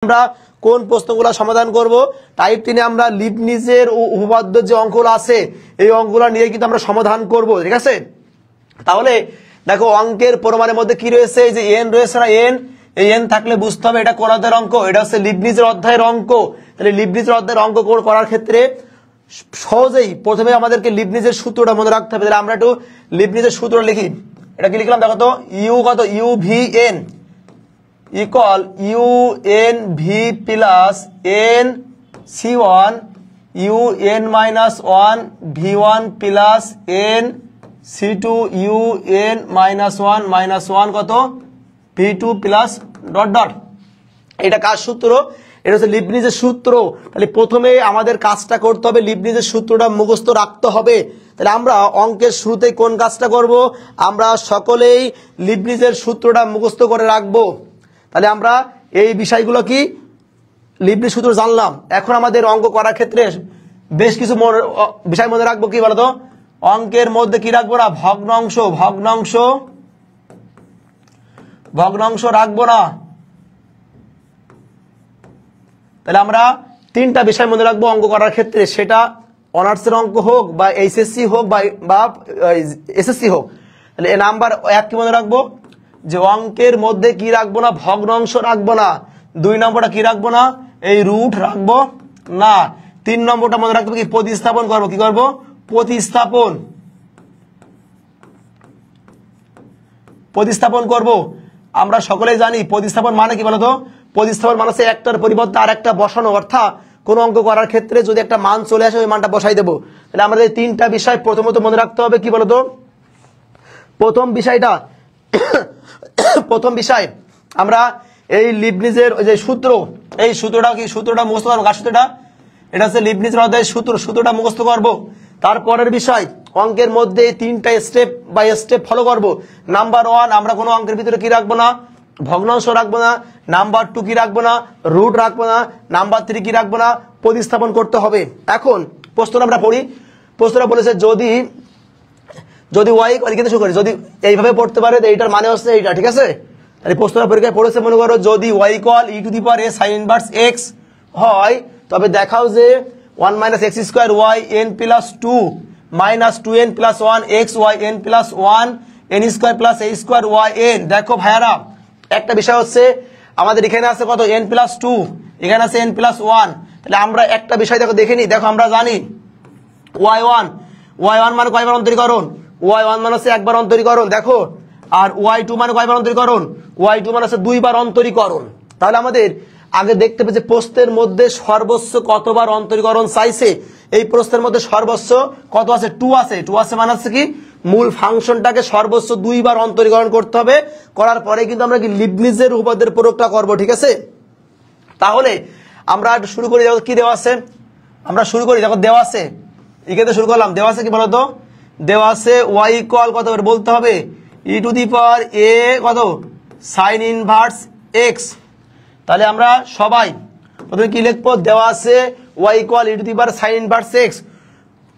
আমরা কোন প্রশ্নগুলো সমাধান করব টাইপ 3 এ আমরা লিবনিজের উপপাদ্য যে অঙ্কগুলো আছে এই অঙ্কগুলো নিয়ে কিন্তু আমরা সমাধান করব ঠিক আছে। তাহলে দেখো অঙ্কের প্রমাণের মধ্যে কি রয়েছে, এই যে n রয়েছে না, এই n থাকলে বুঝতে হবে এটা কোন অধ্যায়ের অঙ্ক, এটা হচ্ছে লিবনিজের অধ্যায়ের অঙ্ক। তাহলে লিবনিজের অধ্যায়ের অঙ্ক করার ক্ষেত্রে সহজেই প্রথমে আমাদেরকে লিবনিজের সূত্রটা মনে রাখতে হবে। তাহলে আমরা একটু লিবনিজের সূত্র লিখি। এটা কি লিখলাম দেখো তো, ইউ কত, U V N equal U N V plus N C one U N minus one V one plus N C two U N minus one কত V two plus dot dot. এটা কার সূত্র? এটা হচ্ছে লিবনিজের সূত্র। তাহলে প্রথমে আমাদের কাজটা করতে হবে, লিবনিজের সূত্রটা মুখস্থ রাখতে হবে। তাহলে আমরা অঙ্কের শুরুতেই কোন কাজটা করব, আমরা সকলেই লিবনিজের সূত্রটা মুখস্থ করে রাখবো। তাহলে আমরা এই বিষয়গুলো কি লিবনিজ সূত্র জানলাম। এখন আমাদের অঙ্ক করার ক্ষেত্রে বেশ কিছু বিষয় মনে রাখবো। কি বলতো, অঙ্কের মধ্যে কি রাখবো না, ভগ্নাংশ রাখবো না। তাহলে আমরা তিনটা বিষয় মনে রাখবো অঙ্ক করার ক্ষেত্রে, সেটা অনার্সের অঙ্ক হোক বা এইচএসসি হোক বা এসএসসি হোক। তাহলে নাম্বার 1 কি মনে রাখবো, যে অঙ্কের মধ্যে কি রাখবো না, ভগ্নাংশ রাখবো না। 2 নম্বরটা কি রাখবো না, এই রুট রাখবো না। 3 নম্বরটা মনে রাখবো কি, প্রতিস্থাপন করবো। কি করবো, প্রতিস্থাপন করবো। আমরা সকলেই জানি প্রতিস্থাপন মানে কি বলতো, প্রতিস্থাপন মানে হচ্ছে একটার পরিবর্তে আর একটা বসানো। অর্থাৎ কোন অঙ্ক করার ক্ষেত্রে যদি একটা মান চলে আসে ওই মানটা বসাই দেবো। তাহলে আমাদের এই তিনটা বিষয় প্রথমত মনে রাখতে হবে। কি বলতো, প্রথম বিষয় আমরা এই লিবনিজের যে সূত্র, এই সূত্রটা মুখস্থ করবো। কার সূত্রটা? এটা হচ্ছে লিবনিজের অধ্যায়ের সূত্রটা মুখস্থ করবো। তারপরের বিষয়, অঙ্কের মধ্যে তিনটা স্টেপ বাই স্টেপ ফলো করবো। নাম্বার 1, আমরা কোনো অঙ্কের ভিতরে কি রাখবো না, ভগ্নাংশ রাখবো না। নাম্বার 2 কি রাখবো না, রুট রাখবো না। নাম্বার 3 কি রাখবো না, প্রতিস্থাপন করতে হবে। এখন প্রশ্নটা আমরা পড়ি। প্রশ্নটা বলেছে যদি ওয়াই লিখতে শুরু করি, যদি এইভাবে পড়তে পারে এইটার মানে হচ্ছে এইটা, ঠিক আছে। তাহলে প্রশ্নটা পরীক্ষায় পড়েছে, মনে করো যদি Y equal E to the power A sine inverse X হয়, তবে দেখাও যে 1 minus X square Y N plus 2 minus 2n plus 1 X Y N plus 1 N square plus A square Y N. দেখো ভাইয়ারা, একটা বিষয় হচ্ছে আমাদের এখানে আছে কত, n প্লাস 2, এখানে আছে n প্লাস 1। তাহলে আমরা একটা বিষয় দেখে নিই। দেখো আমরা জানি y1 মানে কয়বার অন্তরীকরণ, y1 মানে হচ্ছে একবার অন্তরীকরণ। দেখো, আর y2 মানে কয়বার অন্তরীকরণ, y2 মানে হচ্ছে 2 বার অন্তরীকরণ। তাহলে আমাদের আগে দেখতে হবে যে প্রশ্নের মধ্যে সর্বোচ্চ কতবার অন্তরীকরণ চাইছে। এই প্রশ্নের মধ্যে সর্বোচ্চ কত আছে, 2 আছে। 2 আছে মানে হচ্ছে কি, মূল ফাংশনটাকে সর্বোচ্চ 2 বার অন্তরীকরণ করতে হবে। করার পরে কিন্তু আমরা কি লিবনিজের উপপাদ্যের প্রয়োগটা করব, ঠিক আছে। তাহলে আমরা শুরু করি। দেখো কি দেওয়া আছে, আমরা শুরু করি। দেখো দেওয়া আছে, এখানে শুরু করলাম। দেওয়া আছে কি বলতো, দেওয়া আছে ওয়াই ইকুয়াল কত বলতে হবে, ই টু দি পাওয়ার এ কত সাইন ইনভার্স এক্স। তাহলে আমরা সবাই প্রথমে কি লিখবো, দেওয়া আছে Y equal E to the power sine inverse X.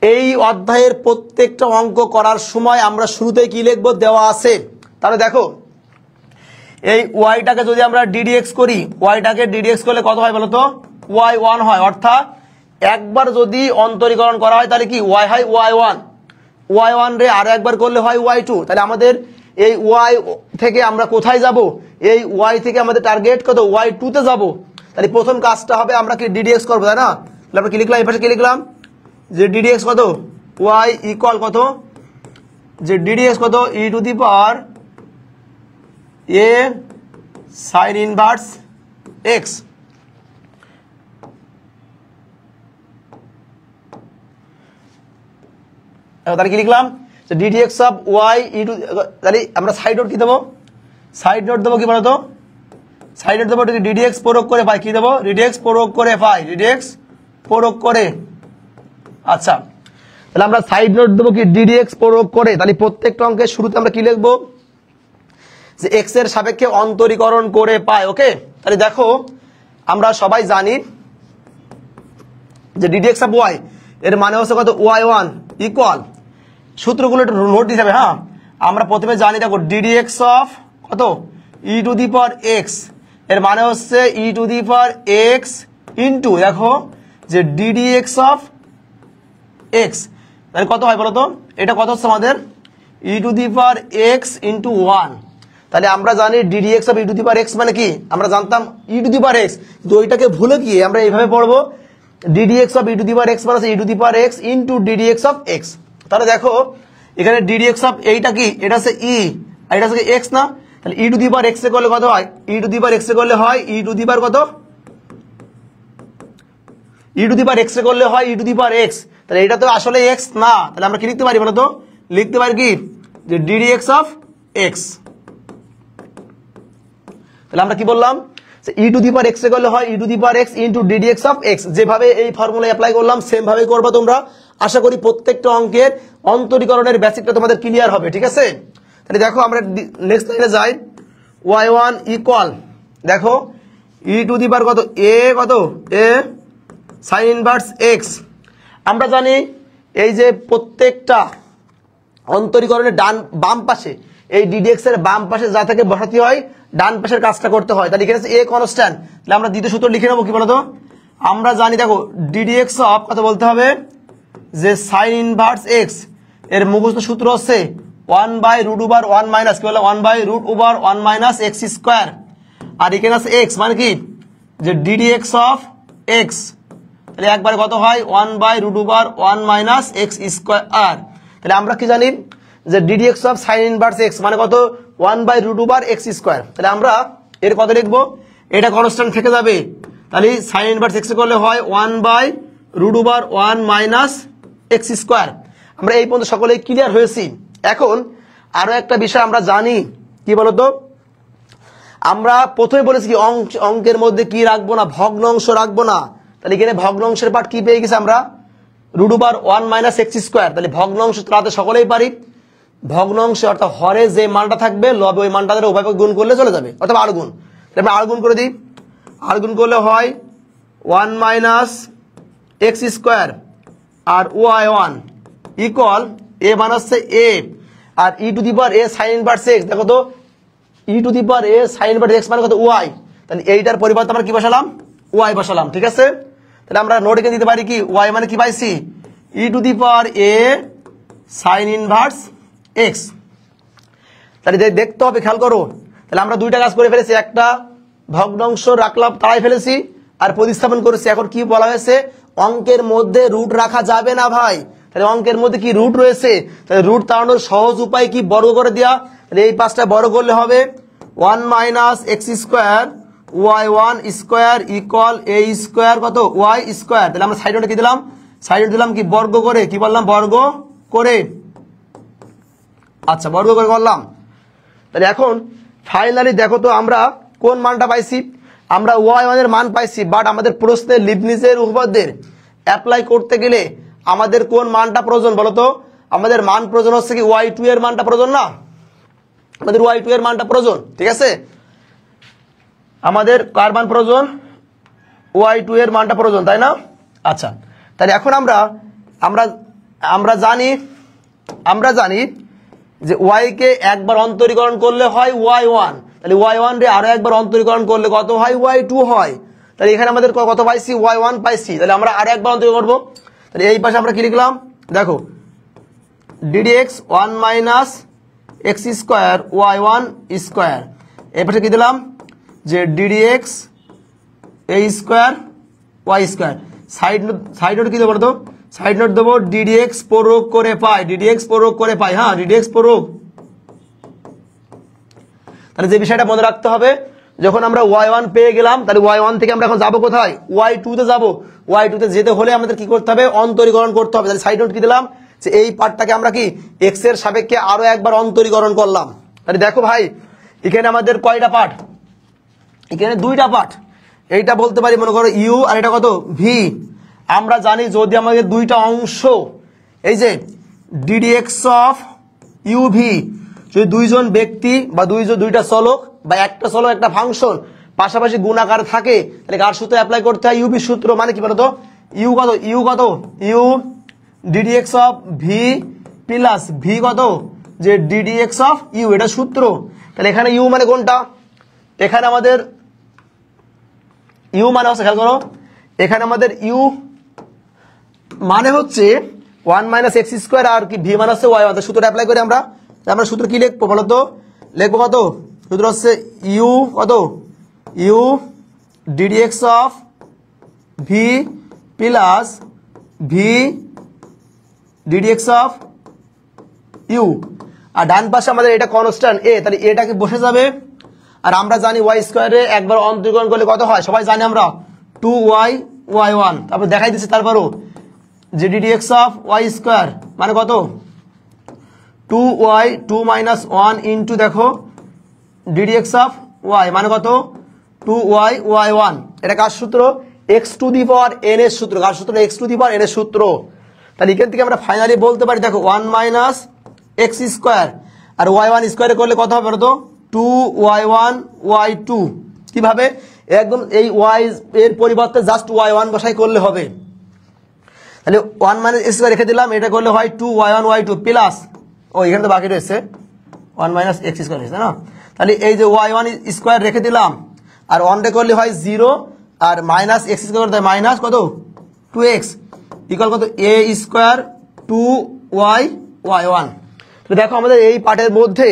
এই অধ্যায়ের প্রত্যেকটা অঙ্ক করার সময় আমরা শুরুতে কি লিখবো, দেওয়া আছে। তাহলে দেখো, এই ওয়াইটাকে যদি আমরা ডিডিএক্স করি, ওয়াইটাকে ডিডিএক্স করলে কত হয় বলতো, y1 হয়। অর্থাৎ একবার যদি অন্তরীকরণ করা হয় তাহলে কি ওয়াই হয় y1 রে আর একবার করলে হয় y2। তাহলে আমাদের এই ওয়াই থেকে আমরা কোথায় যাব, এই ওয়াই থেকে আমাদের টার্গেট কত, y2 তে যাব। তাহলে প্রথম কাজটা হবে আমরা কি ডিডিএক্স করবো, তাই না। তাহলে আমরা কি লিখলাম, এই পাশে কি লিখলাম, যে ডিডিএক্স কত, ওয়াই ইকুয়াল কত, যে ডিডিএক্স কত E to the power A sine inverse X. তাহলে কি লিখলাম, যে D D X of Y E to. তাহলে আমরা সাইড নোট কি দেবো, সাইড নোট দেবো কি বলতো, সাইড নোট দেবো ডিডিএক্স প্রয়োগ করে পাই। কি দেবো, ডিডিএক্স প্রয়োগ করে পাই, ডিডিএক্স প্রয়োগ করে। আচ্ছা, তাহলে আমরা সাইড নোট দেবো কি, ডিডিএক্স প্রয়োগ করে। তাহলে প্রত্যেকটা অঙ্কের শুরুতে আমরা কি লিখবো, যে এক্স এর সাপেক্ষে অন্তরীকরণ করে পাই। ওকে, তাহলে দেখো আমরা সবাই জানি যে ডিডিএক্স অফ ওয়াই এর মানে হচ্ছে কত, y1 ইকুয়াল, সূত্রগুলো একটু নোট দিতে হবে। হ্যাঁ, আমরা প্রথমে জানি, দেখো ডিডিএক্স অফ কত E to the power x এর মানে হচ্ছে E to the power X into দেখো যে ডিডি এক্স অফ এক্স, তাহলে কত হয় বলতো? এটা কত হচ্ছে আমাদের E to the power X into 1। তাহলে আমরা জানি D D X of E to the power X মানে কি, আমরা জানতাম ই টু দি পাওয়ার এক্স, তো ওইটাকে ভুলে গিয়ে আমরা এইভাবে পড়বো D D X of E to the power X মানে E to the power X into D D X of X. তাহলে দেখো এখানে ডিডি এক্স অফ এইটা কি, এটা হচ্ছে ই আর এটা হচ্ছে এক্স না, তাহলে ই টু দি পাওয়ার এক্স এ করলে কত হয়, E to the power x এ করলে হয় ই টু দি পাওয়ার কত, E to the power x এ করলে হয় E to the power x. তাহলে এটা তো আসলে এক্স না, তাহলে আমরা কি লিখতে পারি বলতো? লিখতে পারি কি যে ডিডি এক্স অফ এক্স। তাহলে আমরা কি বললাম ই টু দি পাওয়ার এক্স এ করলে হয় E to the power X into D D X of X. যেভাবে এই ফর্মুলা অ্যাপ্লাই করলাম সেম ভাবে করবা তোমরা। আশা করি প্রত্যেকটা অঙ্কের অন্তরীকরণের বেসিকটা তোমাদের ক্লিয়ার হবে, ঠিক আছে? তাহলে দেখো আমরা নেক্সট লাইনে যাই। y1 ইকুয়াল দেখো ই টু দি পাওয়ার কত এ কত এ সাইন ইনভার্স এক্স। আমরা জানি এই যে প্রত্যেকটা অন্তরীকরণের বাম পাশে এই ডিডিএক্স এর বাম পাশে যা থেকে বসাতে হয় ডান পাশের কাজটা করতে হয়। তাহলে এখানে এ কনস্ট্যান্ট, তাহলে আমরা দ্বিতীয় সূত্র লিখে নেবো কি বলতো? আমরা জানি দেখো ডিডিএক্স অফ কত বলতে হবে যে সাইন ইনভার্স এক্স এর মুখস্থ সূত্র হচ্ছে 1/√1 মাইনাস কি বলে 1/√1 মাইনাস এক্স স্কোয়ার। আর এখানে আছে এক্স মানে কি যে ডিডিএক্স অফ এক্স, তাহলে একবারে কত হয় 1/√1 মাইনাস এক্স স্কোয়ার। তাহলে আমরা কি জানি যে D D X of sign inverse X মানে কত 1/√1 এক্স স্কোয়ার। তাহলে আমরা এর কত লিখবো, এটা কনস্ট্যান্ট থেকে যাবে, তাহলে সাইন ইনভার্স এক্স করলে হয় 1/√1 মাইনাস এক্স স্কোয়ার। আমরা এই পর্যন্ত সকলেই ক্লিয়ার হয়েছি। এখন আরো একটা বিষয় আমরা জানি কি বলতো, আমরা প্রথমে বলেছি কি অঙ্কের মধ্যে কি রাখবো না, ভগ্নাংশ রাখবো না। তাহলে এখানে ভগ্নাংশের পার্ট কি পেয়ে গেছি আমরা √1 মাইনাস এক্স স্কোয়ার। তাহলে ভগ্নাংশ তাতে সকলেই পারি, ভগ্নাংশ অর্থাৎ হরে যে মানটা থাকবে লবে ওই মানটা উভয় পক্ষে গুণ করলে চলে যাবে, অথবা আর গুণ। আমরা আর গুণ করে দিই, আর গুণ করলে হয় 1 মাইনাস এক্স স্কোয়ার আর y1 ইকুয়াল এ মান হচ্ছে এ আর E to the power A sine inverse X. দেখো তো E to the power A sine inverse X মানে কত ওয়াই, তাহলে এইটার পরিবর্তে আমরা কি বসালাম ওয়াই বসালাম, ঠিক আছে? তাহলে আমরা নোটে দিতে পারি কি ওয়াই মানে কি পাইছি E to the power A sine inverse X. তাহলে দেখতে হবে, খেয়াল করো। তাহলে আমরা দুইটা কাজ করে ফেলেছি, একটা ভগ্নাংশ রাখলাম তাড়াই ফেলেছি আর প্রতিস্থাপন করেছি। এখন কি বলা হয়েছে অঙ্কের মধ্যে রুট রাখা যাবে না ভাই। তাহলে অঙ্কের মধ্যে কি রুট রয়েছে, তাহলে রুট তাড়ানোর সহজ উপায় কি বর্গ করে দেওয়া। তাহলে এই পাঁচটা বর্গ করলে হবে 1 minus X square y1 square equal A square কত ওয়াই স্কোয়ার। তাহলে আমরা সাইড নোটে কি দিলাম, সাইড নোট দিলাম কি বর্গ করে, কি বললাম বর্গ করে, আচ্ছা বর্গ করে করলাম। তাহলে এখন ফাইনালি দেখো তো আমরা কোন মানটা পাইছি, আমরা y1 এর মান পাইছি, বাট আমাদের প্রশ্নে লিবনিজের উপপাদ্যের অ্যাপ্লাই করতে গেলে আমাদের কোন মানটা প্রয়োজন বলতো? আমাদের মান প্রয়োজন হচ্ছে কি y2 এর মানটা প্রয়োজন না, আমাদের y2 এর মানটা প্রয়োজন, ঠিক আছে? আমাদের কার মান প্রয়োজন, y2 এর মানটা প্রয়োজন, তাই না? আচ্ছা তাহলে এখন আমরা জানি যে y কে একবার অন্তরীকরণ করলে হয় y1, তাহলে y1 রে আরো একবার অন্তরীকরণ করলে কত হয় y2 হয়। তাহলে এখানে আমাদের কত পাইছি y1 পাইছি, তাহলে আমরা আরো একবার অন্তরীকরণ করবো। তাহলে এই পাশে আমরা কি লিখলাম দেখো ddx 1 minus X square y1 square, এই পাশে কি দিলাম যে ddx a square y square. Side note কি দেবো বলতো, সাইড নোট দেবো ddx প্রয়োগ করে পাই, ddx প্রয়োগ করে পাই, হ্যাঁ ddx প্রয়োগ। তাহলে যে বিষয়টা মনে রাখতে হবে, যখন আমরা y1 পেয়ে গেলাম তাহলে y1 থেকে আমরা এখন যাবো কোথায়, y2 তে যাবো। y2 তে যেতে হলে আমাদের কি করতে হবে, অন্তরীকরণ করতে হবে। তাহলে সাইড নোট কি দিলাম যে এই পার্টটাকে আমরা কি x এর সাপেক্ষে আরো একবার অন্তরীকরণ করলাম। তাহলে দেখো ভাই এখানে আমাদের কয়টা পার্ট, এখানে দুইটা পার্ট, এইটা বলতে পারি মনে করো ইউ আর এটা কত ভি। আমরা জানি যদি আমাদের দুইটা অংশ এই যে ddx অফ ইউ ভি, যদি দুইজন ব্যক্তি বা দুইটা চলক বা একটা চলক একটা ফাংশন পাশাপাশি গুণাকার থাকে, তাহলে কার সূত্র অ্যাপ্লাই করতে হয়, ইউভি সূত্র। মানে কি বলতো ইউ কত U ddx of V plus V কত যে ddx অফ ইউ, এটা সূত্র। তাহলে এখানে ইউ মানে কোনটা, এখানে আমাদের ইউ মানে হচ্ছে, খেয়াল করো এখানে আমাদের ইউ মানে হচ্ছে 1 মাইনাস এক্স স্কোয়ার আর কি ভি মানে হচ্ছে ওয়াই ওয়ান। সূত্রটা অ্যাপ্লাই করি আমরা। আমরা সূত্র কি লিখবো বলো তো? লিখবো কত? সূত্র হচ্ছে ইউ কত? U D D X of V plus V D D X of U. আর ডান পাশে আমাদের এটা কনস্ট্যান্ট এ, তাহলে এটাকে বসে যাবে। আর আমরা জানি ওয়াই স্কোয়ারে একবার অন্তরীকরণ করলে কত হয় সবাই জানি আমরা, 2y y1। তারপর দেখাই দিচ্ছি তারপরও যে ডিডিএক্স অফ ওয়াই স্কোয়ার মানে কত? 2y 2 মাইনাস 1 ইন্টু দেখো ডিডিএক্স অফ ওয়াই মানে কত? 2y y1। এটা কার সূত্র? x two the power n এর সূত্র। কার সূত্র? x two the power n এর সূত্র। তাহলে এখান থেকে আমরা ফাইনালি বলতে পারি দেখো 1 মাইনাস এক্স স্কোয়ার আর y1 স্কোয়ারে করলে কত হবে বলো তো? 2y1 y2। কিভাবে? একদম এই y এর পরিবর্তে জাস্ট y1 বসাই করলে হবে। তাহলে 1 মাইনাস এক্স স্কোয়ার রেখে দিলাম, এটা করলে হয় 2y1 y2 প্লাস ও এখানে তো বাকি রয়েছে 1 মাইনাস এক্স স্কোয়ার রয়েছে না। তাহলে এই যে y1 স্কোয়ার রেখে দিলাম আর 1 করলে হয় 0 আর মাইনাস এক্স স্কোয়ার করতে হয় মাইনাস কত? 2x ইকুয়াল কত? a square 2y y1। তো দেখো আমাদের এই পার্টের মধ্যে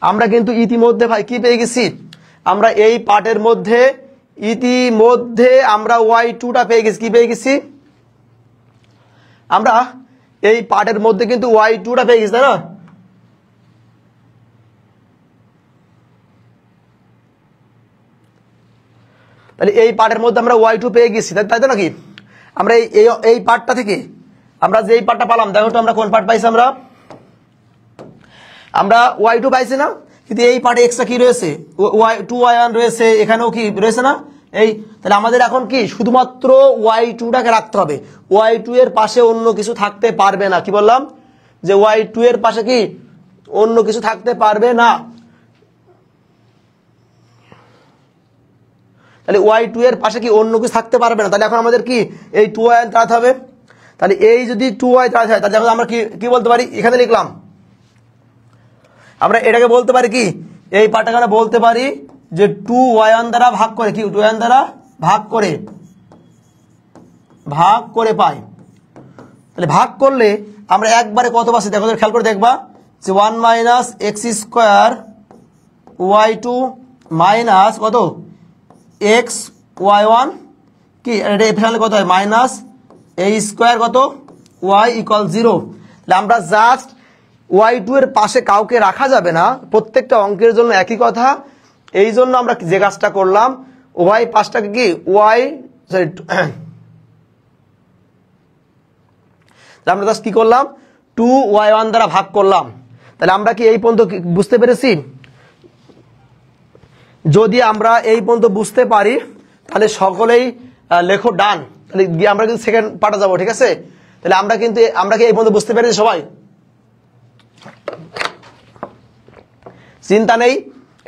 আমরা কিন্তু ইতিমধ্যে ভাই কি পেয়ে গেছি? আমরা এই পার্টের মধ্যে ইতিমধ্যে আমরা y2টা পেয়ে গেছি। কি পেয়ে গেছি? আমরা এই পার্টের মধ্যে কিন্তু y2টা পেয়ে গেছি, তাই না? তাহলে এই পার্টের মধ্যে আমরা y2 পেয়ে গেছি, তাই তো নাকি? আমরা এই পার্টটা থেকে আমরা যে এই পার্টটা পেলাম, দেখো তো আমরা কোন পার্ট পাইছি? আমরা y2 পাইছি না, কিন্তু এই পার্টে এক্সট্রা কি রয়েছে? 2y1 রয়েছে, এখানেও কি রয়েছে না? এই তাহলে আমাদের এখন কি শুধুমাত্র y2টাকে রাখতে হবে। y2 এর পাশে অন্য কিছু থাকতে পারবে না। কি বললাম? যে y2 এর পাশে কি অন্য কিছু থাকতে পারবে না। তাহলে y2 এর পাশে কি অন্য কিছু থাকতে পারবে না। তাহলে এখন আমাদের কি এই 2y তাড়াতে হবে। তাহলে এই যদি 2y তাড়াতে হয় তাহলে আমরা কি বলতে পারি? এখানে লিখলাম আমরা এটাকে বলতে পারি কি, এই পার্টটাকে আমরা বলতে পারি যে 2y1 দ্বারা ভাগ করে কি 2y1 দ্বারা ভাগ করে পাই। তাহলে ভাগ করলে আমরা একবারে কত পাচ্ছি দেখো, খেয়াল করে দেখবা যে 1 minus X square y2 minus কত এক্স y1 কি এটা এখানে কত হয় মাইনাস a স্কোয়ার কত y ইকুয়াল 0। তাহলে আমরা জাস্ট y2 এর পাশে কাউকে রাখা যাবে না, প্রত্যেকটা অঙ্কের জন্য একই কথা। এই জন্য আমরা যে কাজটা করলাম y পাশটাকে কি আমরা জাস্ট কি করলাম 2y1 দ্বারা ভাগ করলাম। তাহলে আমরা কি এই পর্যন্ত বুঝতে পেরেছি? যদি আমরা এই পর্যন্ত বুঝতে পারি তাহলে সকলেই লেখো ডান। তাহলে আমরা কিন্তু সেকেন্ড পার্টে যাবো, ঠিক আছে? তাহলে আমরা কি এই পর্যন্ত বুঝতে পেরেছি সবাই? চিন্তা নেই,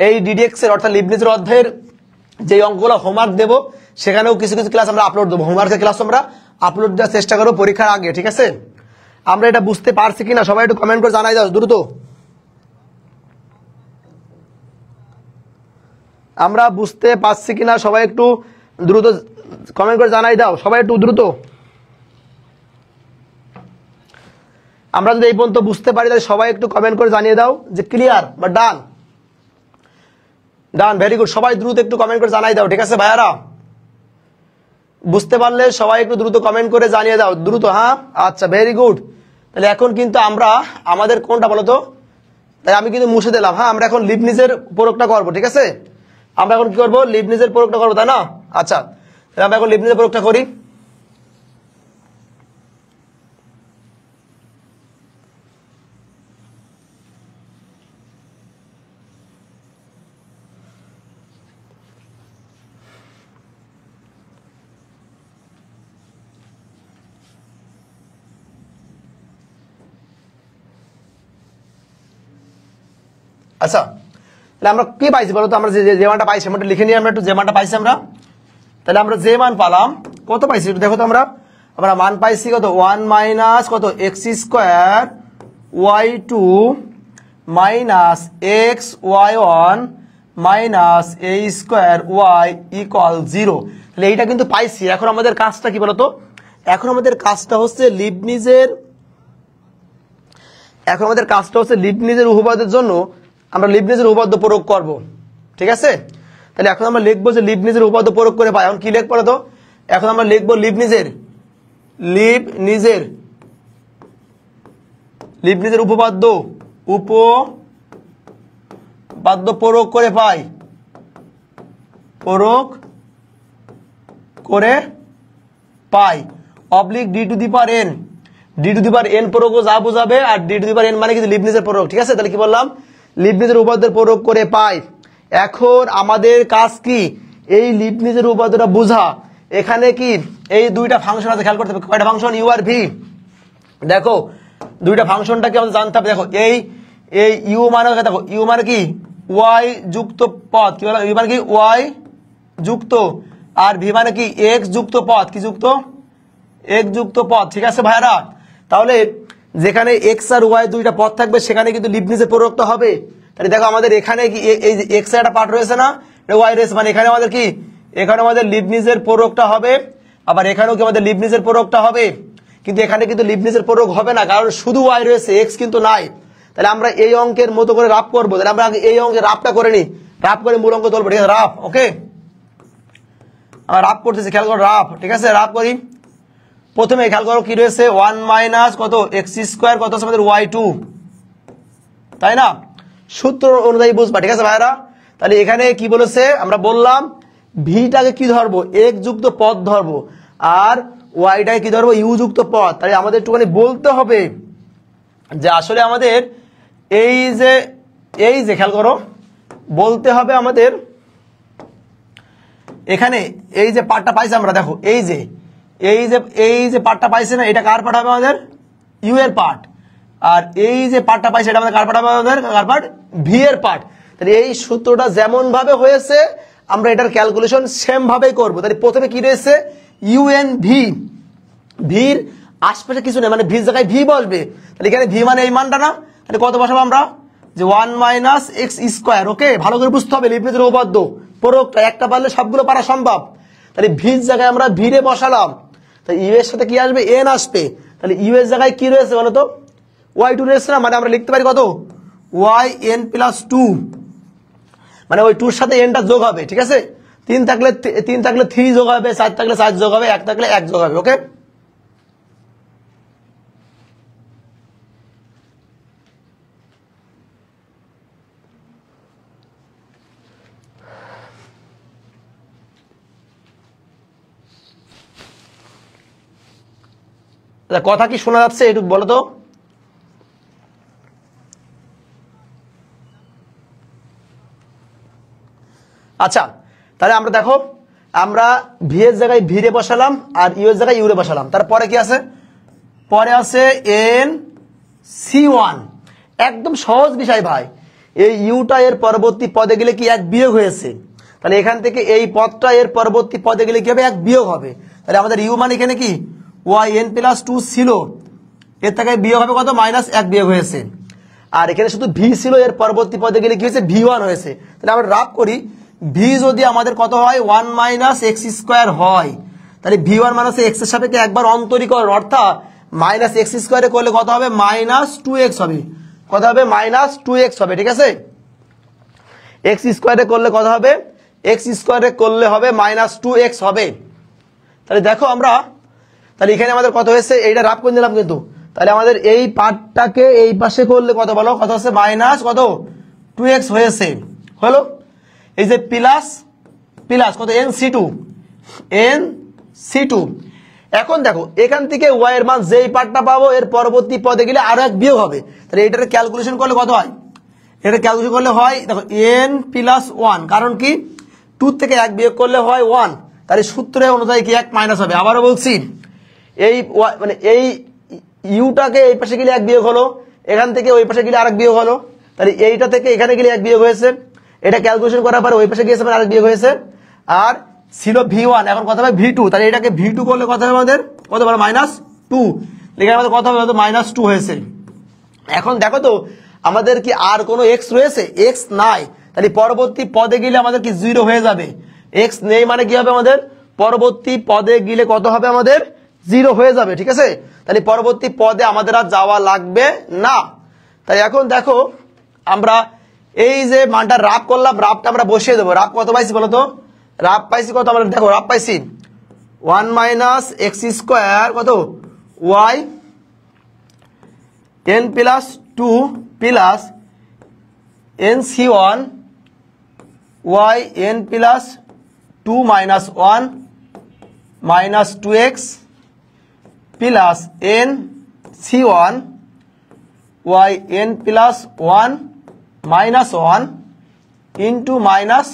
এই ডিডিএক্স এর অর্থাৎ লিবনিজের অধ্যায়ের যে অঙ্কগুলো হোমওয়ার্ক দেবো সেখানেও কিছু কিছু ক্লাস আমরা আপলোড দেবো। হোমওয়ার্কের ক্লাস আমরা আপলোড দেওয়ার চেষ্টা করবো পরীক্ষার আগে, ঠিক আছে? আমরা এটা বুঝতে পারছি কিনা সবাই একটু কমেন্ট করে জানাই দাও দ্রুত। আমরা বুঝতে পারছি কিনা সবাই একটু দ্রুত কমেন্ট করে জানাই দাও, সবাই একটু দ্রুত। আমরা যদি এই পর্যন্ত বুঝতে পারি তাহলে সবাই একটু কমেন্ট করে জানিয়ে দাও যে ক্লিয়ার বা ডান। ডান, ভেরি গুড। সবাই দ্রুত একটু কমেন্ট করে জানাই দাও, ঠিক আছে ভাইয়ারা? বুঝতে পারলে সবাই একটু দ্রুত কমেন্ট করে জানিয়ে দাও দ্রুত। হ্যাঁ, আচ্ছা, ভেরি গুড। তাহলে এখন কিন্তু আমরা আমাদের কোনটা বলো তো? তাই আমি কিন্তু মুছে দিলাম। হ্যাঁ, আমরা এখন লিবনিজের প্রয়োগটা করবো, ঠিক আছে? আমরা এখন কি করবো? লিবনিজের প্রয়োগটা করবো, তাই না? আচ্ছা, তাহলে আমরা এখন লিবনিজের প্রয়োগটা করি। আচ্ছা, তাহলে আমরা কি পাইছি বলতো? আমরা যে মানটা পাইছি আমরা লিখে নিই। আমরা একটু যে মানটা পাইছি আমরা, তাহলে আমরা যে মান পালাম কত পাইছি একটু দেখো তো। আমরা মান পাইছি কত 1 মাইনাস কত x square y2 minus x y1 minus a square y equal 0। তাহলে এইটা কিন্তু পাইছি। এখন আমাদের কাজটা কি বলতো, এখন আমাদের কাজটা হচ্ছে লিবনিজের উপপাদ্যের জন্য আমরা লিবনিজের উপপাদ্য প্রয়োগ করব, ঠিক আছে। তাহলে এখন আমরা লিখবো যে লিবনিজের উপপাদ্য প্রয়োগ করে পাই। এখন কি লিখবো তো, এখন আমরা লিখবো লিবনিজের উপপাদ্য প্রয়োগ করে পাই oblique d to the power n প্রয়োগ যা বোঝাবে, আর d to the power n মানে কিন্তু লিবনিজের প্রয়োগ, ঠিক আছে। তাহলে কি বললাম, লিবনিজের উপপাদ্যের প্রয়োগ করে পাই। এখন আমাদের কাজ কি, এই লিবনিজের উপপাদ্যটা বোঝা। এখানে কি এই দুইটা ফাংশন আছে, খেয়াল করতে হবে কয়টা ফাংশন, ইউ আর ভি। দেখো দুইটা ফাংশনটাকে আমাদের জানতে হবে। দেখো এই ইউ মানে, দেখো ইউ মানে কি ওয়াই যুক্ত পদ, কি বলো ইউ মানে কি ওয়াই যুক্ত, আর ভি মানে কি এক্স যুক্ত পদ, কি যুক্ত এক্স যুক্ত পদ, ঠিক আছে ভাইরা। তাহলে যেখানে এক্স আর ওয়াই দুইটা পদ থাকবে সেখানে কিন্তু লিবনিজের প্রয়োগটা হবে। তাহলে দেখো আমাদের এখানে কি এই যে এক্স এর একটা পার্ট রয়েছে না, ওয়াই রয়েছে, মানে এখানে আমাদের কি, এখানে আমাদের লিবনিজের প্রয়োগটা হবে, আবার এখানেও কি আমাদের লিবনিজের প্রয়োগটা হবে। কিন্তু এখানে কিন্তু লিবনিজের প্রয়োগ হবে না, কারণ শুধু ওয়াই রয়েছে, এক্স কিন্তু নাই। তাহলে আমরা এই অঙ্কের মতো করে রাফ করবো। তাহলে আমরা এই অঙ্কের রাফটা করে নিই, রাফ করে মূল অঙ্ক তুলবো, ঠিক আছে। রাফ, ওকে, আমরা রাফ করতেছি, খেয়াল করো রাফ, ঠিক আছে। রাফ করি, প্রথমে খেয়াল করো কি রয়েছে, 1 মাইনাস কত এক্স স্কোয়ার, কত আছে আমাদের ওয়াই 2, তাই না, সূত্র অনুযায়ী বুঝবা, ঠিক আছে ভাইরা। তাহলে এখানে কি বলেছে, আমরা বললাম ভিটাকে কি ধরবো, এক্স যুক্ত পদ ধরবো, আর ওয়াইটাকে কি ধরবো, ইউ যুক্ত পদ। তাহলে আমাদের একটুখানি বলতে হবে যে আসলে আমাদের এই যে খেয়াল করো, বলতে হবে আমাদের এখানে এই যে পার্টটা পাইছি আমরা, দেখো এই যে পার্টটা পাইছে না, এটা কার পার্ট হবে, আমাদের ইউ এর পার্ট। আর এই যে পার্টটা পাইছে এটা আমাদের কার পার্ট হবে, আমাদের কার পার্ট, ভি এর পার্ট। তাহলে এই সূত্রটা যেমন ভাবে হয়েছে আমরা এটার ক্যালকুলেশন সেম ভাবেই করবো। তাহলে প্রথমে কি রয়েছে, ইউএন ভি, ভির আশপাশে কিছু নেই, মানে ভির জায়গায় ভি বসবে। তাহলে এখানে ভি মানে এই মানটা না, তাহলে কত বসাবো আমরা, যে 1 মাইনাস এক্স স্কোয়ার। ওকে, ভালো করে বুঝতে হবে লিবনিজের উপপাদ্য প্রয়োগটা, একটা পারলে সবগুলো পারা সম্ভব। তাহলে ভির জায়গায় আমরা ভিরে বসালাম, তাহলে ইউ এর সাথে কি আসবে, এন আসবে। তাহলে ইউ এর জায়গায় কি রয়েছে বলতো, ওয়াই 2 রয়েছে না, মানে আমরা লিখতে পারি কত, ওয়াই এন প্লাস 2, মানে ওই 2 সাথে এনটা যোগ হবে, ঠিক আছে। 3 থাকলে 3 যোগ হবে, 4 থাকলে 4 যোগ হবে, 1 থাকলে 1 যোগ হবে। ওকে, কথা কি শোনা যাচ্ছে একটু বলো তো। আচ্ছা, তাহলে আমরা দেখো, আমরা ভি এর জায়গায় ভিরে বসালাম আর ইউ এর জায়গায় ইউরে বসালাম। তারপরে কি আছে, পরে আছে এন সি1। একদম সহজ বিষয় ভাই, এই ইউটা এর পরবর্তী পদে গেলে কি 1 বিয়োগ হয়েছে, তাহলে এখান থেকে এই পদটা এর পরবর্তী পদে গেলে কি হবে, 1 বিয়োগ হবে। তাহলে আমাদের ইউ মানে এখানে কি ওয়াই এন প্লাস 2 ছিল, এর থেকে বিয়োগ হবে কত, মাইনাস 1 বিয়োগ হয়েছে। আর এখানে শুধু ভি ছিল, এর পরবর্তী পদে গেলে কি হয়েছে, ভি1 হয়েছে। তাহলে আমরা রাফ করি, ভি যদি আমাদের কত হয়, 1 মাইনাস এক্স স্কোয়ার হয়, তাহলে ভি1 মাইনাস এক্স এর সাপেক্ষে একবার অন্তরীকরণ, অর্থাৎ মাইনাস এক্স স্কোয়ারে করলে কত হবে, মাইনাস 2x হবে, কত হবে, মাইনাস 2x হবে, ঠিক আছে। এক্স স্কোয়ারে করলে কত হবে, এক্স স্কোয়ারে করলে হবে মাইনাস 2x হবে। তাহলে দেখো আমরা, তাহলে এখানে আমাদের কত হয়েছে, এইটা রাফ করে নিলাম কিন্তু। তাহলে আমাদের এই পার্টটাকে এই পাশে করলে কত বলো, কত হচ্ছে, মাইনাস কত 2x হয়েছে, হলো। এই যে প্লাস প্লাস কত, NC2। এখন দেখো এখান থেকে ওয়াই এর মান যেই পার্টটা পাবো এর পরবর্তী পদে গেলে আরো 1 বিয়োগ হবে। তাহলে এটার ক্যালকুলেশন করলে কত হয়, এটা ক্যালকুলেশন করলে হয় দেখো n প্লাস 1, কারণ কি 2 থেকে 1 বিয়োগ করলে হয় 1, তাহলে সূত্রে অনুযায়ী কি 1 মাইনাস হবে। আবারও বলছি, এই মানে এই ইউটাকে এই পাশে গেলে 1 বিয়োগ হলো, এখান থেকে ওই পাশে গেলে আরেক বিয়োগ হলো, তাহলে এইটা থেকে এখানে গেলে 1 বিয়োগ হয়েছে, এটা ক্যালকুলেশন করার পরে ওই পাশে গিয়েছে মানে আরেক বিয়োগ হয়েছে, আর ছিল ভি1, এখন কত হবে ভি2। তাহলে এটাকে ভি2 করলে কত হবে আমাদের, কত বলো, -2, এখানে আমাদের কত হবে, -2 হয়েছে। এখন দেখো তো আমাদের কি আর কোনো এক্স রয়েছে, এক্স নাই, তাহলে পরবর্তী পদে গেলে আমাদের কি 0 হয়ে যাবে, এক্স নেই মানে কি হবে আমাদের পরবর্তী পদে গেলে কত হবে আমাদের 0 হয়ে যাবে, ঠিক আছে। তাহলে পরবর্তী পদে আমাদের আর যাওয়া লাগবে না। তাই এখন দেখো আমরা এই যে মানটা রাব করলাম, রাবটা আমরা বসিয়ে দেবো। রাব কত পাইছি বলো তো, রাব পাইছি কত, আমরা দেখো রাব পাইছি 1 মাইনাস এক্স স্কোয়ার কত Y n plus 2 plus nc1 y n plus 2 minus 1 minus 2x plus nc1 y n plus 1 minus 1 into minus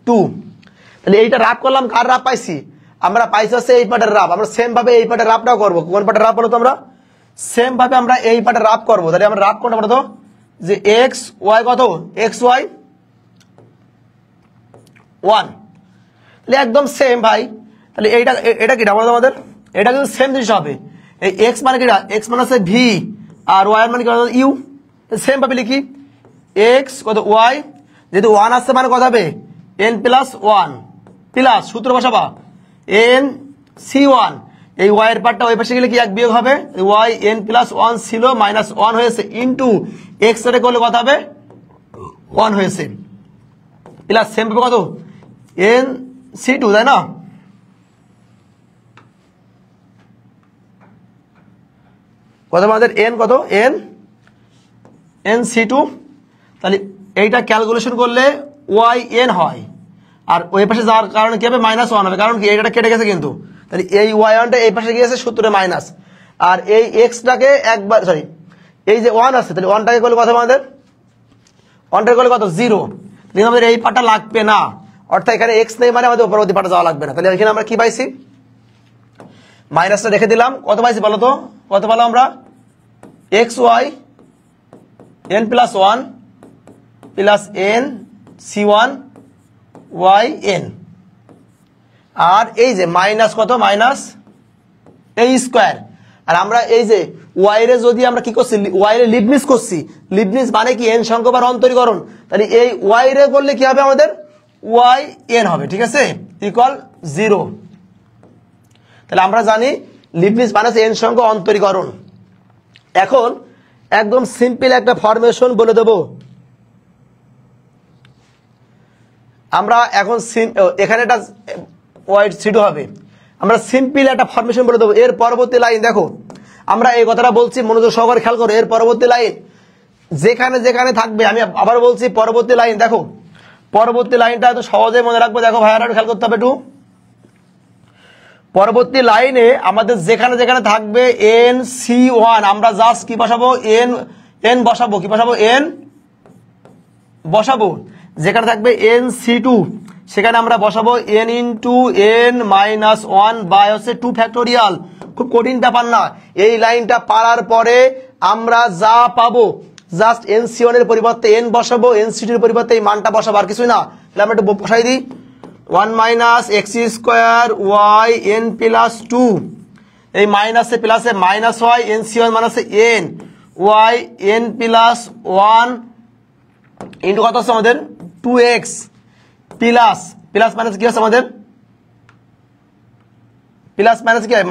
2। তাহলে এইটা রাব করলাম, কার রাব পাইছি আমরা পাইছি হচ্ছে এই পাটের রাব। আমরা সেম ভাবে এই পাটের রাবটাও করবো। কোন পাটের রাব বলো তো, আমরা সেম ভাবে আমরা এই পাটের রাব করবো। তাহলে আমরা রাব কোনটা বলো তো, যে এক্স ওয়াই কত এক্স ওয়াই 1, তাহলে একদম সেম ভাই। তাহলে এইটা এটা কি বলো আমাদের, এটা কিন্তু সেম জিনিস হবে। এই এক্স মানে কি, এক্স মানে হচ্ছে ভি, আর ওয়াই মানে কি ইউ। সেম ভাবে লিখি এক্স কত ওয়াই, যেহেতু 1 আসছে মানে কত হবে n প্লাস 1 প্লাস সূত্র বসাবা nc1, এই y এর পার্টটা ওই পাশে গেলে কি 1 বিয়োগ হবে, y n প্লাস 1 ছিল মাইনাস 1 হয়েছে ইন্টু x এর করলে কত হবে 1 হয়েছে প্লাস সেম পাবে কত nc2, তাই না। কত আমাদের n কত nc2। তাহলে এইটা ক্যালকুলেশন করলে yn হয়, আর ওই পাশে যাওয়ার কারণে কি হবে -1 হবে, কারণ কি এটা কেটে গেছে কিন্তু। তাহলে এই y1টা এই পাশে গিয়েছে সূত্রে মাইনাস, আর এই x-টাকে একবার সরি এই যে 1 আছে, তাহলে 1টাকে করলে কত আমাদের 1টাকে করলে কত 0। তাহলে আমাদের এই পার্টটা লাগবে না, অর্থাৎ এখানে x নেই মানে আমাদের পরবর্তী পার্টে যাওয়া লাগবে না। তাহলে এখানে আমরা কি পাইছি, মাইনাসটা রেখে দিলাম। কত পাইছি বলো তো, কত পেলাম আমরা xy n plus 1 plus nc1 yn, আর এই যে মাইনাস কত মাইনাস এই স্কোয়ার। আর আমরা এই যে ওয়াই রে যদি আমরা কি করছি, ওয়াই রে লিবনিজ করছি, লিবনিজ মানে কি n সংখ্যা অন্তরীকরণ। তাহলে এই ওয়াই রে করলে কি হবে আমাদের ওয়াই n হবে, ঠিক আছে, ইকুয়াল 0। তাহলে আমরা জানি লিবনিজ মানে n সংখ্যা অন্তরীকরণ। এখন একদম সিম্পল একটা ফরমেশন বলে দেবো আমরা। এখন এখানে একটা ওয়াইড সিডো হবে, আমরা সিম্পল একটা ফরমেশন বলে দেবো। এর পরবর্তী লাইন দেখো, আমরা এই কথাটা বলছি মনোযোগ সহকারে খেয়াল করো। এর পরবর্তী লাইন যেখানে যেখানে থাকবে, আমি আবার বলছি পরবর্তী লাইন দেখো, পরবর্তী লাইনটা এত সহজে মনে রাখবো। দেখো ভাইয়ারা খেয়াল করতে হবে একটু, পরবর্তী লাইনে আমাদের যেখানে যেখানে থাকবে nc1 আমরা জাস্ট কি বসাবো n বসাবো, কি বসাবো n বসাবো। যেখানে থাকবে nc2 সেখানে আমরা বসাবো n into n minus 1 by হচ্ছে 2 ফ্যাক্টোরিয়াল। খুব কঠিন ব্যাপার না। এই লাইনটা পারার পরে আমরা যা পাবো জাস্ট nc1 এর পরিবর্তে n বসাবো, nc2 এর পরিবর্তে এই মানটা বসাবো, আর কিছুই না। তাহলে আমরা একটু বসাই দিই 1 minus X square Y n plus 2, এই মাইনাসে প্লাসে মাইনাস হয় nc1 মাইনাসে n Y n plus 1 into কত হচ্ছে আমাদের 2x প্লাস প্লাস মাইনাস কি হচ্ছে আমাদের প্লাস মাইনাস কি হয়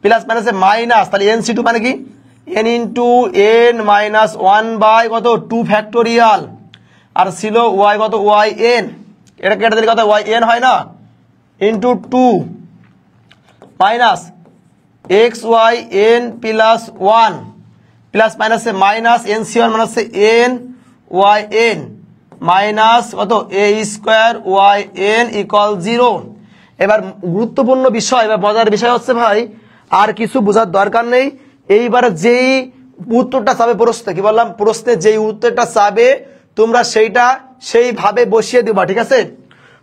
প্লাস মাইনাসে মাইনাস। তাহলে nc2 মানে কি n into n minus 1 by কত 2 ফ্যাক্টোরিয়াল, আর ছিল y কত y n, এটা কেটে দিলে কত y n হয় না, into 2 minus x y n plus 1 plus মাইনাসে মাইনাস nc1 মাইনাসে n y n মাইনাস কত a square y n equal 0। এবার গুরুত্বপূর্ণ বিষয় বা মজার বিষয় হচ্ছে ভাই, আর কিছু বোঝার দরকার নেই। এইবার যেই উত্তরটা চাবে প্রশ্নে, কি বললাম প্রশ্নে যেই উত্তরটা চাবে তোমরা সেইটা সেইভাবে বসিয়ে দিবা, ঠিক আছে।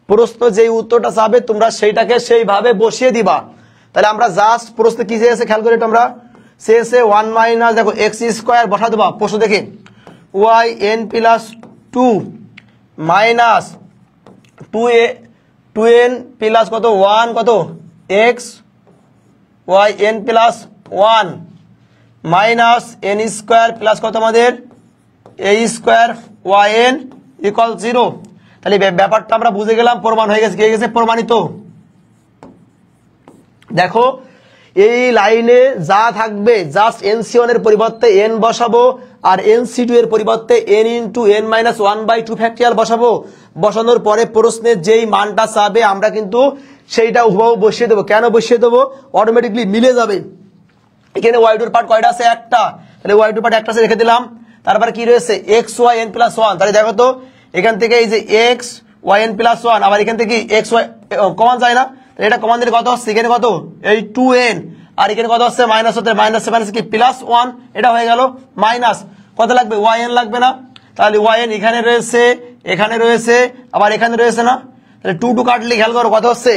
প্রশ্ন যেই উত্তরটা চাবে তোমরা সেইটাকে সেইভাবে বসিয়ে দিবা। তাহলে আমরা জাস্ট প্রশ্নে কি চেয়েছে খেয়াল করে, আমরা চেয়েছে 1 মাইনাস দেখো এক্স স্কোয়ার বসা দেবা প্রশ্ন দেখে Y n plus 2 minus 2n plus কত 1 কত X Y n plus 1 minus N square plus কত আমাদের A square Y N equal 0। তাহলে ব্যাপারটা আমরা বুঝে গেলাম, প্রমাণ হয়ে গেছে, কি গেছে প্রমাণিত। দেখো এই লাইনে যা থাকবে জাস্ট NC1 এর পরিবর্তে n বসাবো আর NC2 এর পরিবর্তে n into n minus 1/2 factorial বসাবো। বসানোর পরে প্রশ্নের যেই মানটা চাবে আমরা কিন্তু সেইটা হুবহু বসিয়ে দেবো। কেন বসিয়ে দেবো? অটোমেটিকলি মিলে যাবে। এখানে y2 এর পার্ট কয়টা আছে? একটা। তাহলে y2 এর পার্ট একটা আছে রেখে দিলাম। তারপর কি রয়েছে x y n প্লাস 1। তাহলে দেখো তো এখান থেকে এই যে x y n প্লাস 1, আবার এখান থেকে x y কমন যায় না, এটা কমন দিলে কত হচ্ছে? এখানে কত? এই 2n, আর এখানে কত হচ্ছে? মাইনাস হতে মাইনাস মাইনাস কি প্লাস 1, এটা হয়ে গেল মাইনাস কত লাগবে? yn লাগবে না? তাহলে yn এখানে রয়েছে, এখানে রয়েছে, আবার এখানে রয়েছে না? তাহলে 2 কাটলে খেয়াল করো কত হচ্ছে?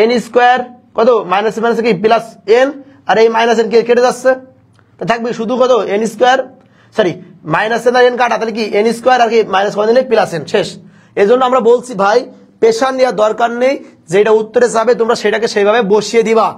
n স্কোয়ার কত মাইনাস মাইনাস কি প্লাস n, আর এই মাইনাস n কেটে যাচ্ছে, তো থাকবে শুধু কত? n square, sorry minus n আর n কাটা, তাহলে কি n স্কোয়ার আর কি মাইনাস কত দিলে প্লাস n, শেষ। এই জন্য আমরা বলছি ভাই প্রেশার নেওয়ার দরকার নেই, যেটা উত্তরে যাবে তোমরা সেটাকে সেইভাবে বসিয়ে দিবা।